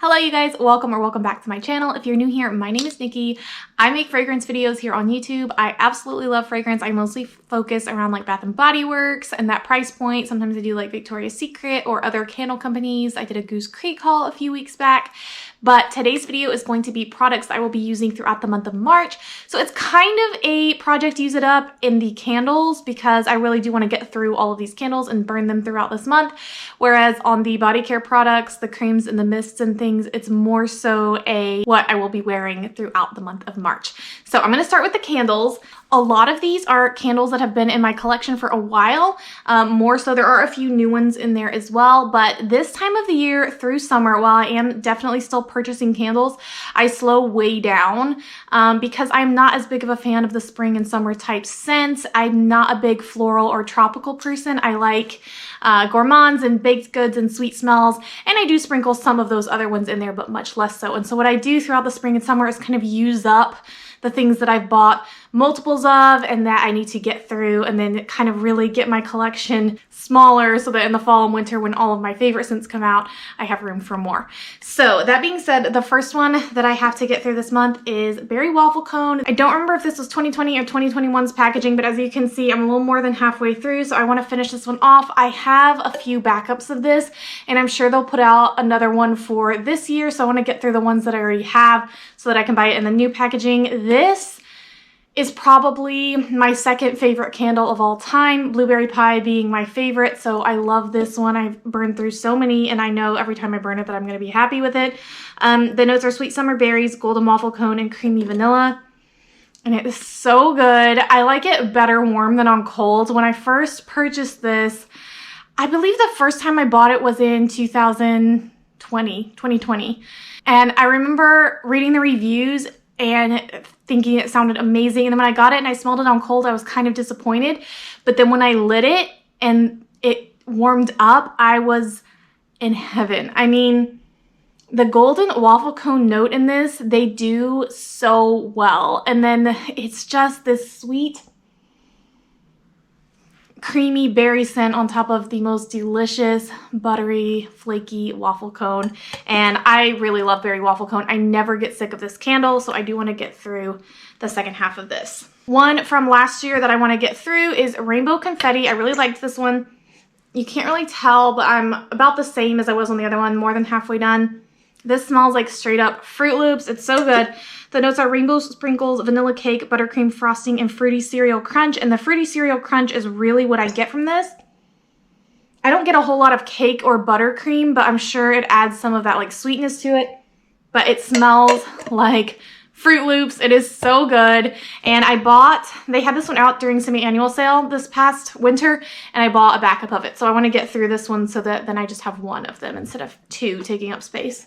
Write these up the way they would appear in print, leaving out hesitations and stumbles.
Hello you guys, welcome back to my channel. If you're new here, my name is Nikki. I make fragrance videos here on YouTube. I absolutely love fragrance. I mostly focus around like Bath & Body Works and that price point. Sometimes I do like Victoria's Secret or other candle companies. I did a Goose Creek haul a few weeks back. But today's video is going to be products I will be using throughout the month of March. So it's kind of a project use it up in the candles because I really do want to get through all of these candles and burn them throughout this month. Whereas on the body care products, the creams and the mists and things, it's more so what I will be wearing throughout the month of March. So I'm going to start with the candles. A lot of these are candles that have been in my collection for a while. More so, there are a few new ones in there as well. But this time of the year through summer, while I am definitely still purchasing candles, I slow way down because I'm not as big of a fan of the spring and summer type scents. I'm not a big floral or tropical person. I like gourmands and baked goods and sweet smells, and I do sprinkle some of those other ones in there, but much less so. And so what I do throughout the spring and summer is kind of use up the things that I've bought multiples of and that I need to get through, and then kind of really get my collection smaller so that in the fall and winter when all of my favorite scents come out, I have room for more. So that being said, the first one that I have to get through this month is Berry Waffle Cone. I don't remember if this was 2020 or 2021's packaging, but as you can see, I'm a little more than halfway through, so I want to finish this one off. I have a few backups of this, and I'm sure they'll put out another one for this year, so I want to get through the ones that I already have so that I can buy it in the new packaging. This is probably my second favorite candle of all time, Blueberry Pie being my favorite, so I love this one. I've burned through so many, and I know every time I burn it that I'm going to be happy with it. The notes are sweet summer berries, golden waffle cone, and creamy vanilla. And it is so good. I like it better warm than on cold. When I first purchased this, I believe the first time I bought it was in 2020. And I remember reading the reviews and thinking it sounded amazing. And then when I got it and I smelled it on cold, I was kind of disappointed. But then when I lit it and it warmed up, I was in heaven. I mean, the golden waffle cone note in this, they do so well. And then it's just this sweet, creamy berry scent on top of the most delicious, buttery, flaky waffle cone. And I really love berry waffle cone. I never get sick of this candle, so I do want to get through the second half of this. One from last year that I want to get through is Rainbow Confetti. I really liked this one. You can't really tell, but I'm about the same as I was on the other one, more than halfway done. This smells like straight up Fruit Loops. It's so good. The notes are rainbow sprinkles, vanilla cake, buttercream frosting, and fruity cereal crunch. And the fruity cereal crunch is really what I get from this. I don't get a whole lot of cake or buttercream, but I'm sure it adds some of that like sweetness to it. But it smells like Fruit Loops. It is so good. And they had this one out during semi-annual sale this past winter, and I bought a backup of it. So I want to get through this one so that then I just have one of them instead of two taking up space.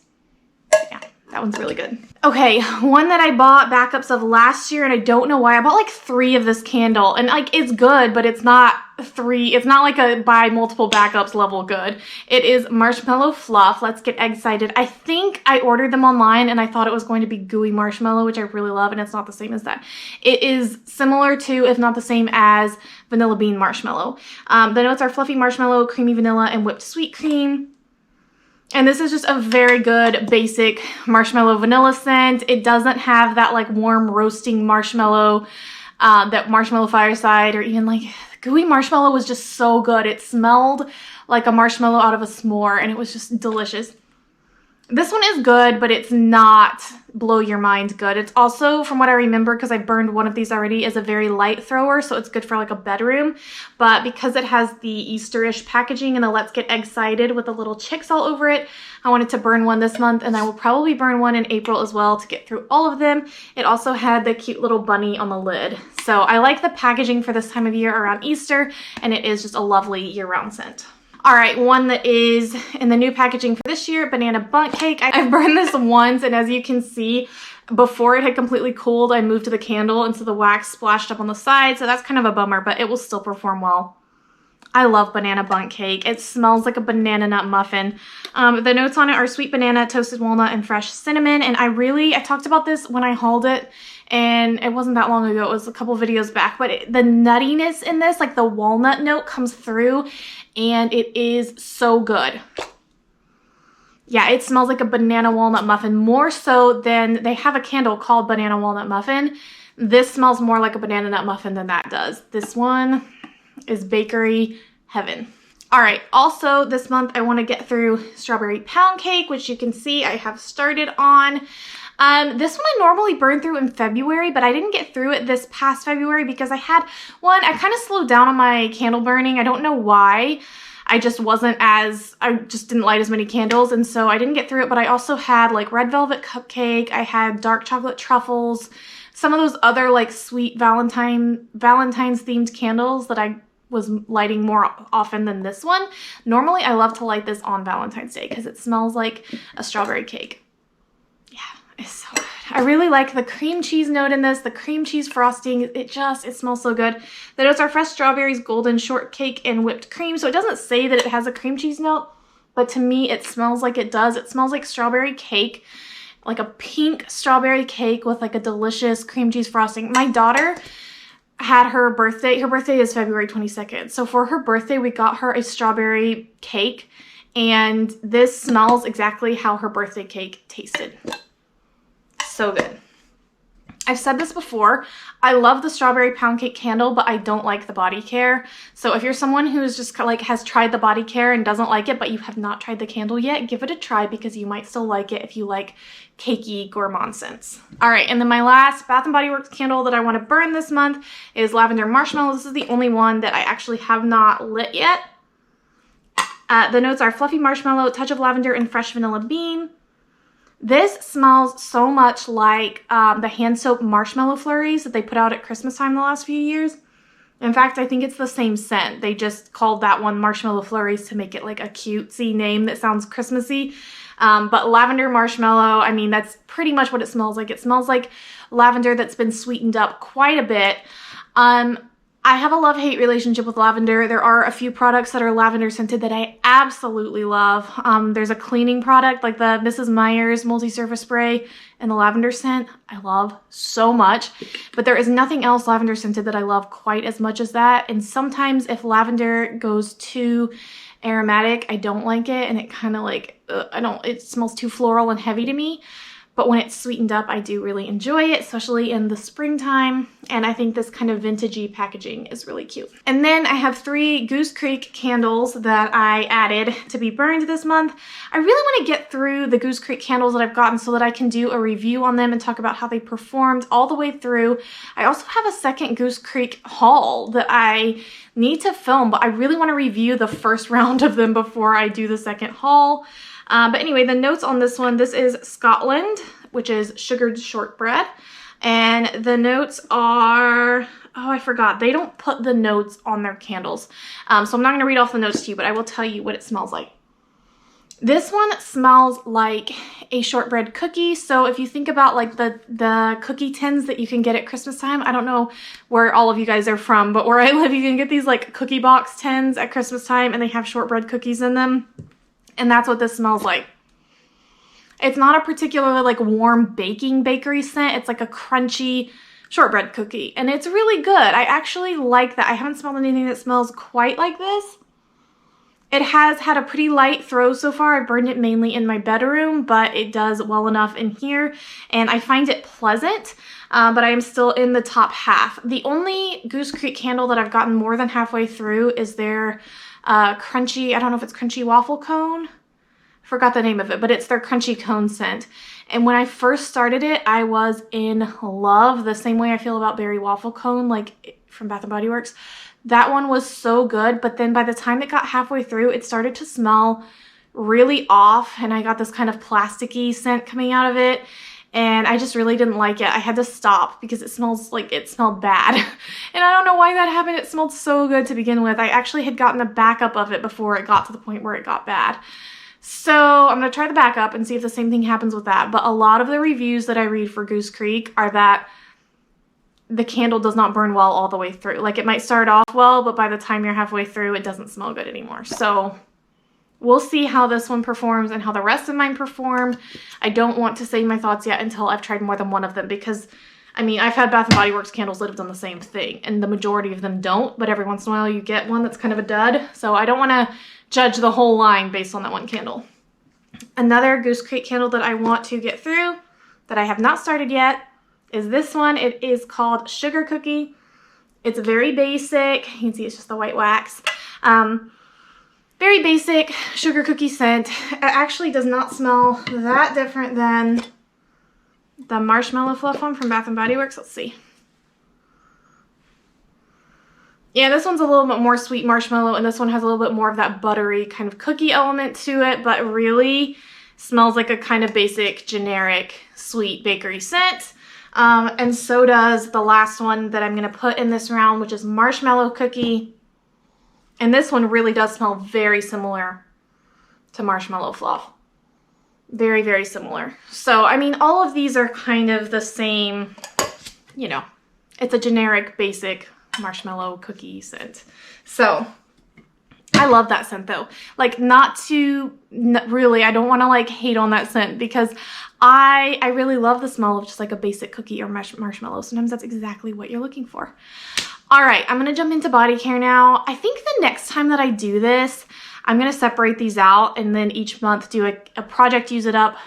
Yeah, that one's really good. Okay, one that I bought backups of last year, and I don't know why. I bought like 3 of this candle, and like it's good, but it's not 3. It's not like a buy multiple backups level good. It is Marshmallow Fluff. Let's Get Excited. I think I ordered them online, and I thought it was going to be gooey marshmallow, which I really love, and it's not the same as that. It is similar to, if not the same as, Vanilla Bean Marshmallow. The notes are fluffy marshmallow, creamy vanilla, and whipped sweet cream. And this is just a very good basic marshmallow vanilla scent. It doesn't have that like warm roasting marshmallow, that marshmallow fireside, or even like gooey marshmallow was just so good. It smelled like a marshmallow out of a s'more, and it was just delicious. This one is good, but it's not blow your mind good. It's also, from what I remember, because I burned one of these already, is a very light thrower, so it's good for like a bedroom. But because it has the Easterish packaging and the Let's Get Excited with the little chicks all over it, I wanted to burn one this month, and I will probably burn one in April as well to get through all of them. It also had the cute little bunny on the lid. So I like the packaging for this time of year around Easter, and it is just a lovely year-round scent. All right, one that is in the new packaging for this year, Banana Bundt Cake. I've burned this once, and as you can see, before it had completely cooled, I moved to the candle, and so the wax splashed up on the side, so that's kind of a bummer, but it will still perform well. I love Banana Bundt Cake. It smells like a banana nut muffin. The notes on it are sweet banana, toasted walnut, and fresh cinnamon, and I talked about this when I hauled it, and it wasn't that long ago. It was a couple videos back, but the nuttiness in this, like the walnut note comes through, and it is so good. Yeah, it smells like a banana walnut muffin, more so than they have a candle called banana walnut muffin. This smells more like a banana nut muffin than that does. This one is bakery heaven. All right, also this month I want to get through strawberry pound cake, which you can see I have started on. This one I normally burn through in February, but I didn't get through it this past February because I kind of slowed down on my candle burning. I don't know why. I just didn't light as many candles, and so I didn't get through it, but I also had like red velvet cupcake, I had dark chocolate truffles, some of those other like sweet Valentine's themed candles that I was lighting more often than this one. Normally I love to light this on Valentine's Day because it smells like a strawberry cake. Yeah, it's so good. I really like the cream cheese note in this, the cream cheese frosting. It smells so good. The notes are fresh strawberries, golden shortcake, and whipped cream. So it doesn't say that it has a cream cheese note, but to me it smells like it does. It smells like strawberry cake, like a pink strawberry cake with like a delicious cream cheese frosting. My daughter had her birthday is February 22nd. So for her birthday, we got her a strawberry cake, and this smells exactly how her birthday cake tasted. So good. I've said this before, I love the strawberry pound cake candle, but I don't like the body care. So if you're someone who's just like has tried the body care and doesn't like it, but you have not tried the candle yet, give it a try because you might still like it if you like cakey gourmand scents. All right, and then my last Bath & Body Works candle that I want to burn this month is Lavender Marshmallow. This is the only one that I actually have not lit yet. The notes are fluffy marshmallow, touch of lavender, and fresh vanilla bean. This smells so much like the hand soap marshmallow flurries that they put out at Christmas time the last few years. In fact, I think it's the same scent. They just called that one marshmallow flurries to make it like a cutesy name that sounds Christmassy. But lavender marshmallow, I mean, that's pretty much what it smells like. It smells like lavender that's been sweetened up quite a bit. I have a love-hate relationship with lavender. There are a few products that are lavender scented that I absolutely love. There's a cleaning product like the Mrs. Meyer's multi-surface spray and the lavender scent I love so much, but there is nothing else lavender scented that I love quite as much as that. And sometimes if lavender goes too aromatic, I don't like it, and it kind of like, it smells too floral and heavy to me. But when it's sweetened up, I do really enjoy it, especially in the springtime. And I think this kind of vintagey packaging is really cute. And then I have 3 Goose Creek candles that I added to be burned this month. I really want to get through the Goose Creek candles that I've gotten so that I can do a review on them and talk about how they performed all the way through. I also have a second Goose Creek haul that I need to film, but I really want to review the first round of them before I do the second haul. But anyway, the notes on this one, this is Scotland, which is sugared shortbread. And the notes are, oh, I forgot. They don't put the notes on their candles. So I'm not going to read off the notes to you, but I will tell you what it smells like. This one smells like a shortbread cookie. So if you think about like the cookie tins that you can get at Christmas time, I don't know where all of you guys are from, but where I live, you can get these like cookie box tins at Christmas time and they have shortbread cookies in them. And that's what this smells like. It's not a particularly like warm baking bakery scent. It's like a crunchy shortbread cookie. And it's really good. I actually like that. I haven't smelled anything that smells quite like this. It has had a pretty light throw so far. I burned it mainly in my bedroom, but it does well enough in here. And I find it pleasant, but I am still in the top half. The only Goose Creek candle that I've gotten more than halfway through is their crunchy, I don't know if it's crunchy waffle cone. Forgot the name of it, but it's their crunchy cone scent. And when I first started it, I was in love, the same way I feel about berry waffle cone, like from Bath & Body Works. That one was so good, but then by the time it got halfway through, it started to smell really off, and I got this kind of plasticky scent coming out of it, and I just really didn't like it. I had to stop because it smelled bad. And I don't know why that happened. It smelled so good to begin with. I actually had gotten a backup of it before it got to the point where it got bad. So I'm going to try the backup and see if the same thing happens with that. But a lot of the reviews that I read for Goose Creek are that the candle does not burn well all the way through. Like it might start off well, but by the time you're halfway through, it doesn't smell good anymore. So we'll see how this one performs and how the rest of mine perform. I don't want to say my thoughts yet until I've tried more than one of them because, I mean, I've had Bath & Body Works candles that have done the same thing, and the majority of them don't, but every once in a while you get one that's kind of a dud. So I don't want to judge the whole line based on that one candle. Another Goose Creek candle that I want to get through that I have not started yet is this one. It is called Sugar Cookie. It's very basic. You can see it's just the white wax. Very basic sugar cookie scent. It actually does not smell that different than the marshmallow fluff one from Bath & Body Works. Let's see. Yeah, this one's a little bit more sweet marshmallow, and this one has a little bit more of that buttery kind of cookie element to it, but really smells like a kind of basic, generic, sweet bakery scent. And so does the last one that I'm going to put in this round, which is Marshmallow Cookie. And this one really does smell very similar to Marshmallow Fluff. Very, very similar. So, I mean, all of these are kind of the same, you know, it's a generic, basic marshmallow cookie scent. So I love that scent though. Like, really, I don't want to like hate on that scent because I really love the smell of just like a basic cookie or marshmallow. Sometimes that's exactly what you're looking for. All right, I'm going to jump into body care now. I think the next time that I do this, I'm going to separate these out and then each month do a project use it up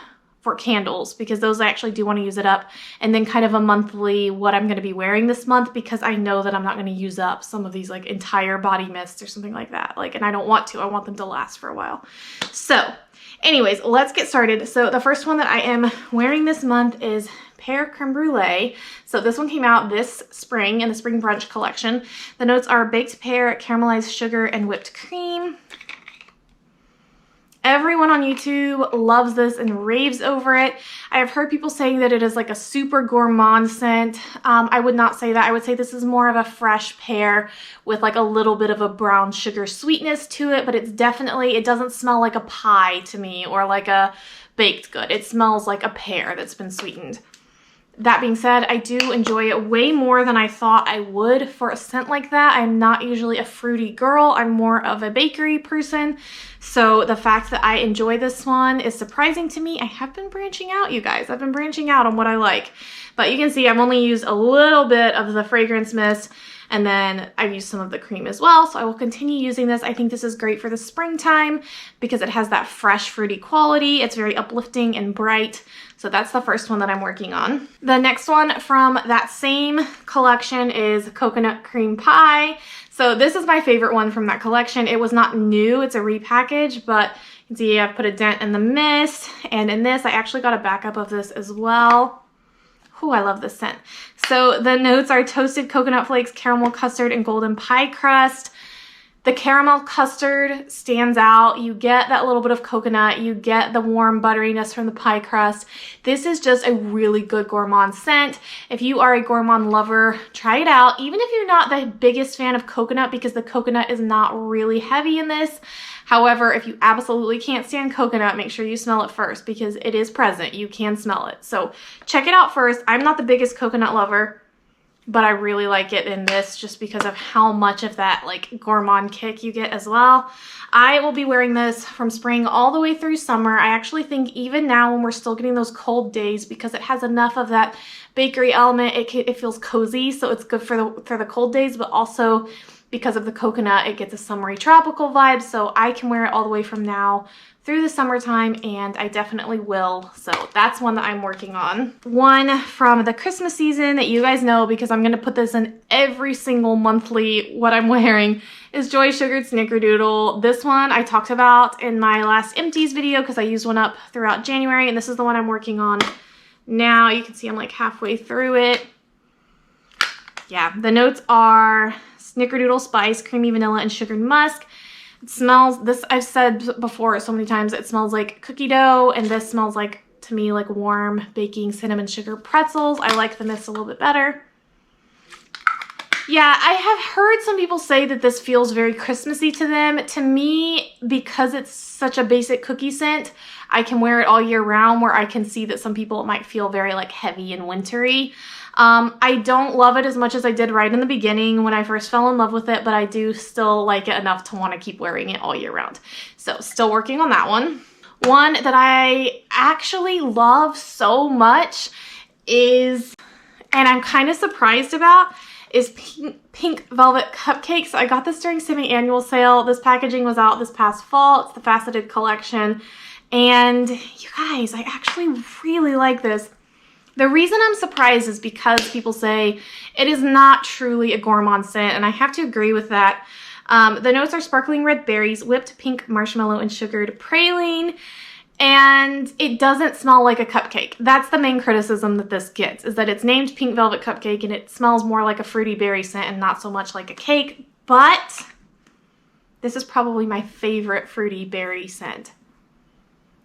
for candles, because those I actually do want to use it up, and then kind of a monthly what I'm going to be wearing this month, because I know that I'm not going to use up some of these like entire body mists or something like that. Like, and I don't want to. I want them to last for a while. So anyways, let's get started. So the first one that I am wearing this month is Pear Creme Brulee. So this one came out this spring in the Spring Brunch collection. The notes are baked pear, caramelized sugar, and whipped cream. Everyone on YouTube loves this and raves over it. I have heard people saying that it is like a super gourmand scent. I would not say that. I would say this is more of a fresh pear with like a little bit of a brown sugar sweetness to it, but it's definitely, it doesn't smell like a pie to me or like a baked good. It smells like a pear that's been sweetened. That being said, I do enjoy it way more than I thought I would for a scent like that. I'm not usually a fruity girl. I'm more of a bakery person. So the fact that I enjoy this one is surprising to me. I have been branching out, you guys. I've been branching out on what I like. But you can see I've only used a little bit of the fragrance mist, and then I've used some of the cream as well. So I will continue using this. I think this is great for the springtime because it has that fresh fruity quality. It's very uplifting and bright. So that's the first one that I'm working on. The next one from that same collection is Coconut Cream Pie. So this is my favorite one from that collection. It was not new, it's a repackage, but you can see I've put a dent in the mist. And in this, I actually got a backup of this as well. Oh, I love this scent. So the notes are toasted coconut flakes, caramel custard, and golden pie crust. The caramel custard stands out. You get that little bit of coconut. You get the warm butteriness from the pie crust. This is just a really good gourmand scent. If you are a gourmand lover, try it out. Even if you're not the biggest fan of coconut, because the coconut is not really heavy in this. However, if you absolutely can't stand coconut, make sure you smell it first because it is present. You can smell it. So check it out first. I'm not the biggest coconut lover, but I really like it in this just because of how much of that like gourmand kick you get as well. I will be wearing this from spring all the way through summer. I actually think even now when we're still getting those cold days, because it has enough of that bakery element, it feels cozy, so it's good for the cold days, but also because of the coconut, it gets a summery tropical vibe, so I can wear it all the way from now through the summertime, and I definitely will. So that's one that I'm working on. One from the Christmas season that you guys know, because I'm gonna put this in every single monthly what I'm wearing, is Joy Sugared Snickerdoodle. This one I talked about in my last empties video because I used one up throughout January, and this is the one I'm working on now. You can see I'm like halfway through it. Yeah, the notes are Snickerdoodle spice, creamy vanilla, and sugared musk. It smells, this I've said before so many times, it smells like cookie dough, and this smells like, to me, like warm baking cinnamon sugar pretzels. I like the mist a little bit better. Yeah, I have heard some people say that this feels very Christmassy to them. To me, because it's such a basic cookie scent, I can wear it all year round, where I can see that some people it might feel very like heavy and wintry. I don't love it as much as I did right in the beginning when I first fell in love with it, but I do still like it enough to want to keep wearing it all year round. So still working on that one. One that I actually love so much is, and I'm kind of surprised about, is Pink Velvet Cupcakes. I got this during semi-annual sale. This packaging was out this past fall. It's the Faceted Collection. And you guys, I actually really like this. The reason I'm surprised is because people say it is not truly a gourmand scent, and I have to agree with that. The notes are sparkling red berries, whipped pink marshmallow, and sugared praline. And it doesn't smell like a cupcake. That's the main criticism that this gets, is that it's named Pink Velvet Cupcake and it smells more like a fruity berry scent and not so much like a cake. But this is probably my favorite fruity berry scent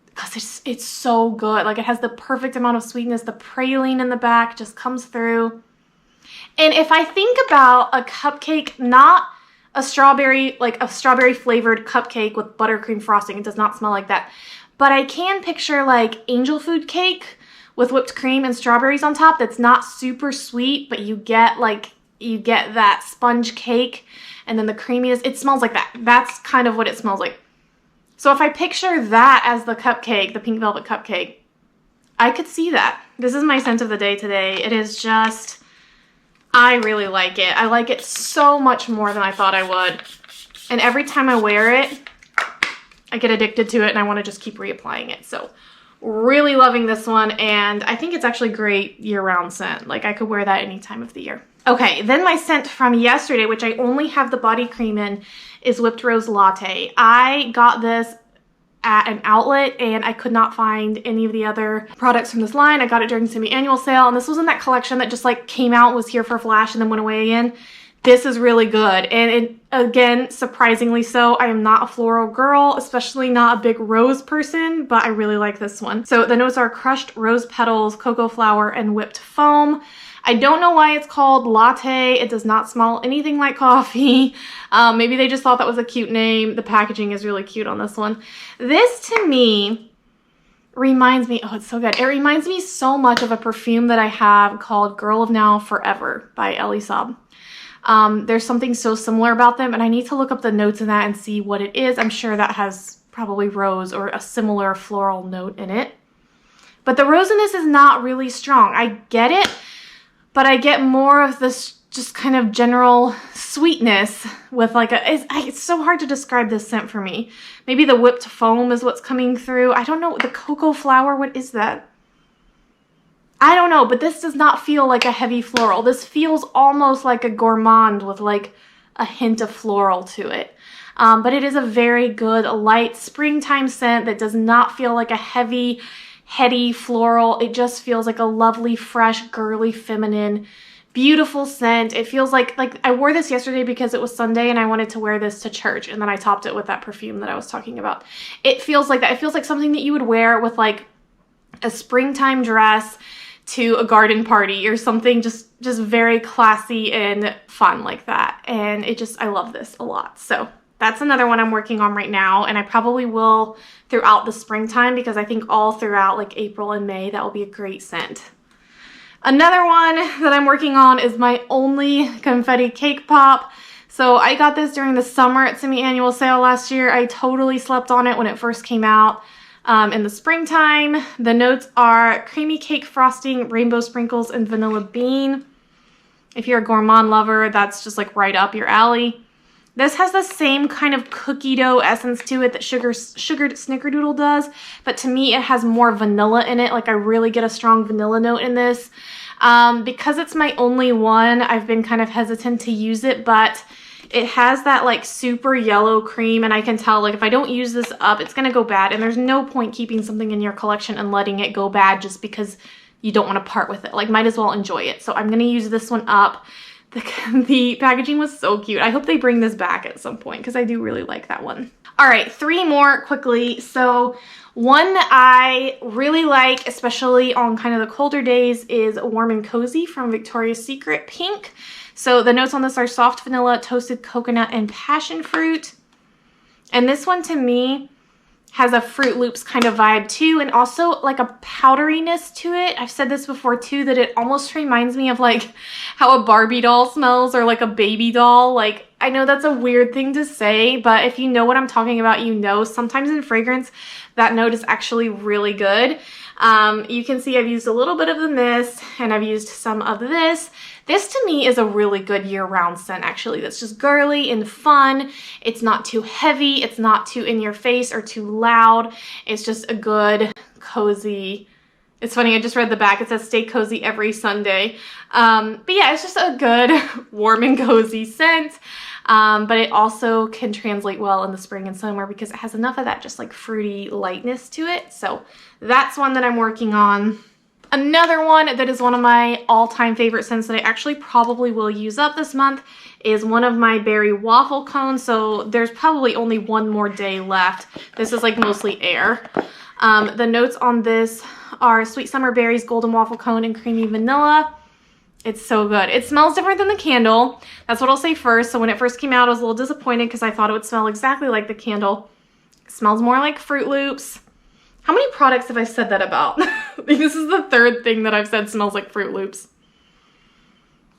because it's so good. Like, it has the perfect amount of sweetness. The praline in the back just comes through. And if I think about a cupcake, not a strawberry, like a strawberry flavored cupcake with buttercream frosting, it does not smell like that. But I can picture like angel food cake with whipped cream and strawberries on top that's not super sweet, but you get that sponge cake and then the creaminess. It smells like that. That's kind of what it smells like. So if I picture that as the cupcake, the Pink Velvet Cupcake, I could see that. This is my scent of the day today. It is just, I really like it. I like it so much more than I thought I would. And every time I wear it, I get addicted to it and I want to just keep reapplying it. So really loving this one, and I think it's actually great year-round scent. Like, I could wear that any time of the year. Okay, then my scent from yesterday, which I only have the body cream in, is Whipped Rose Latte. I got this at an outlet and I could not find any of the other products from this line. I got it during semi-annual sale, and this was in that collection that just like came out, was here for a flash, and then went away again. This is really good, and it, again, surprisingly so. I am not a floral girl, especially not a big rose person, but I really like this one. So the notes are crushed rose petals, cocoa flour, and whipped foam. I don't know why it's called latte. It does not smell anything like coffee. Maybe they just thought that was a cute name. The packaging is really cute on this one. This, to me, reminds me, oh, it's so good. It reminds me so much of a perfume that I have called Girl of Now Forever by Elie Saab. There's something so similar about them, and I need to look up the notes in that and see what it is. I'm sure that has probably rose or a similar floral note in it. But the rose in this is not really strong. I get it, but I get more of this just kind of general sweetness with like it's so hard to describe this scent for me. Maybe the whipped foam is what's coming through. I don't know. The cocoa flour, what is that? I don't know, but this does not feel like a heavy floral. This feels almost like a gourmand with like a hint of floral to it. But it is a very good, light springtime scent that does not feel like a heavy, heady floral. It just feels like a lovely, fresh, girly, feminine, beautiful scent. It feels like I wore this yesterday because it was Sunday and I wanted to wear this to church, and then I topped it with that perfume that I was talking about. It feels like that. It feels like something that you would wear with like a springtime dress to a garden party or something, just very classy and fun like that. And I love this a lot. So that's another one I'm working on right now, and I probably will throughout the springtime, because I think all throughout like April and May, that will be a great scent. Another one that I'm working on is my only confetti cake pop. So I got this during the summer at semi-annual sale last year. I totally slept on it when it first came out. In the springtime, the notes are creamy cake frosting, rainbow sprinkles, and vanilla bean. If you're a gourmand lover, that's just like right up your alley. This has the same kind of cookie dough essence to it that sugared snickerdoodle does, but to me it has more vanilla in it. Like, I really get a strong vanilla note in this. Because it's my only one, I've been kind of hesitant to use it, but it has that like super yellow cream, and I can tell like if I don't use this up, it's gonna go bad, and there's no point keeping something in your collection and letting it go bad just because you don't want to part with it. Like, might as well enjoy it. So I'm gonna use this one up. The packaging was so cute. I hope they bring this back at some point because I do really like that one. All right, 3 more quickly. So one that I really like, especially on kind of the colder days, is Warm and Cozy from Victoria's Secret Pink. So the notes on this are soft vanilla, toasted coconut, and passion fruit. And this one to me has a Fruit Loops kind of vibe too, and also like a powderiness to it. I've said this before too, that it almost reminds me of like how a Barbie doll smells, or like a baby doll. Like, I know that's a weird thing to say, but if you know what I'm talking about, you know sometimes in fragrance that note is actually really good. You can see I've used a little bit of the mist and I've used some of this. This to me is a really good year-round scent actually. That's just girly and fun. It's not too heavy. It's not too in your face or too loud. It's just a good, cozy. It's funny, I just read the back. It says stay cozy every Sunday. But yeah, it's just a good warm and cozy scent. But it also can translate well in the spring and summer because it has enough of that just like fruity lightness to it. So that's one that I'm working on. Another one that is one of my all-time favorite scents that I actually probably will use up this month is one of my berry waffle cones. So there's probably only one more day left. This is like mostly air. The notes on this are sweet summer berries, golden waffle cone, and creamy vanilla. It's so good. It smells different than the candle. That's what I'll say first. So when it first came out, I was a little disappointed because I thought it would smell exactly like the candle. It smells more like Fruit Loops. How many products have I said that about? This is the third thing that I've said smells like Fruit Loops.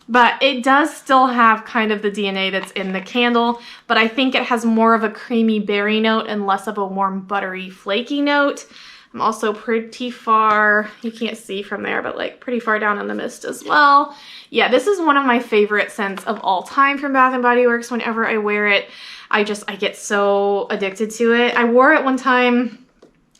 But it does still have kind of the DNA that's in the candle, but I think it has more of a creamy berry note and less of a warm, buttery, flaky note. I'm also pretty far, you can't see from there, but like pretty far down in the mist as well. Yeah, this is one of my favorite scents of all time from Bath & Body Works. Whenever I wear it, I get so addicted to it. I wore it one time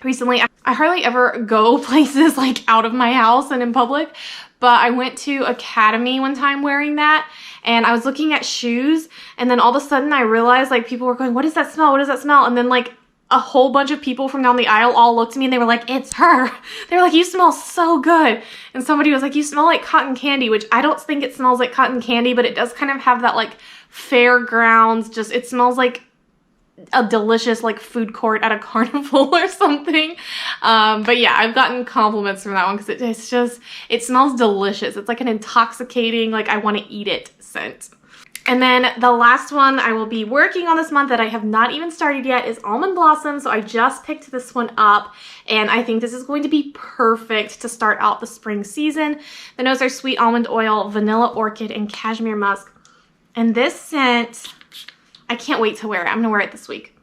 recently. I hardly ever go places like out of my house and in public, but I went to Academy one time wearing that and I was looking at shoes and then all of a sudden I realized like people were going, what does that smell? What does that smell? And then like a whole bunch of people from down the aisle all looked at me and they were like, it's her. They were like, you smell so good. And somebody was like, you smell like cotton candy, which I don't think it smells like cotton candy, but it does kind of have that like fairgrounds, just it smells like a delicious like food court at a carnival or something. But yeah, I've gotten compliments from that one because it smells delicious. It's like an intoxicating, like I want to eat it scent. And then the last one I will be working on this month that I have not even started yet is Almond Blossom. So I just picked this one up and I think this is going to be perfect to start out the spring season. The notes are sweet almond oil, vanilla orchid, and cashmere musk. And this scent, I can't wait to wear it. I'm gonna wear it this week.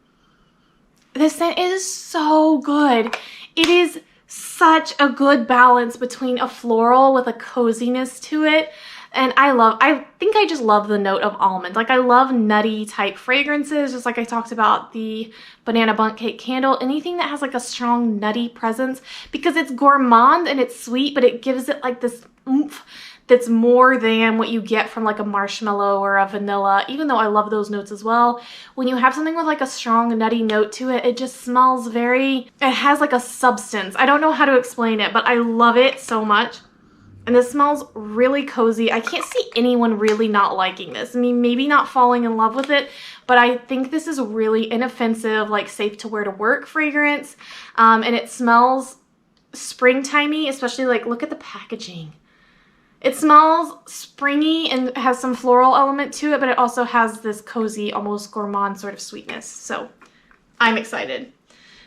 This scent is so good. It is such a good balance between a floral with a coziness to it. And I think I just love the note of almond. Like I love nutty type fragrances, just like I talked about the Banana Bundt Cake Candle. Anything that has like a strong nutty presence because it's gourmand and it's sweet, but it gives it like this oomph that's more than what you get from like a marshmallow or a vanilla, even though I love those notes as well. When you have something with like a strong nutty note to it, it just smells it has like a substance. I don't know how to explain it, but I love it so much. And this smells really cozy. I can't see anyone really not liking this. I mean, maybe not falling in love with it, but I think this is a really inoffensive, like safe to wear to work fragrance. And it smells springtimey, especially like look at the packaging. It smells springy and has some floral element to it, but it also has this cozy, almost gourmand sort of sweetness. So I'm excited.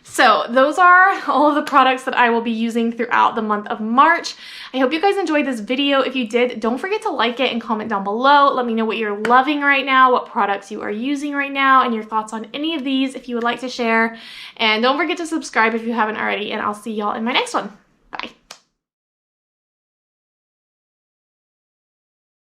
So those are all of the products that I will be using throughout the month of March. I hope you guys enjoyed this video. If you did, don't forget to like it and comment down below. Let me know what you're loving right now, what products you are using right now, and your thoughts on any of these if you would like to share. And don't forget to subscribe if you haven't already, and I'll see y'all in my next one.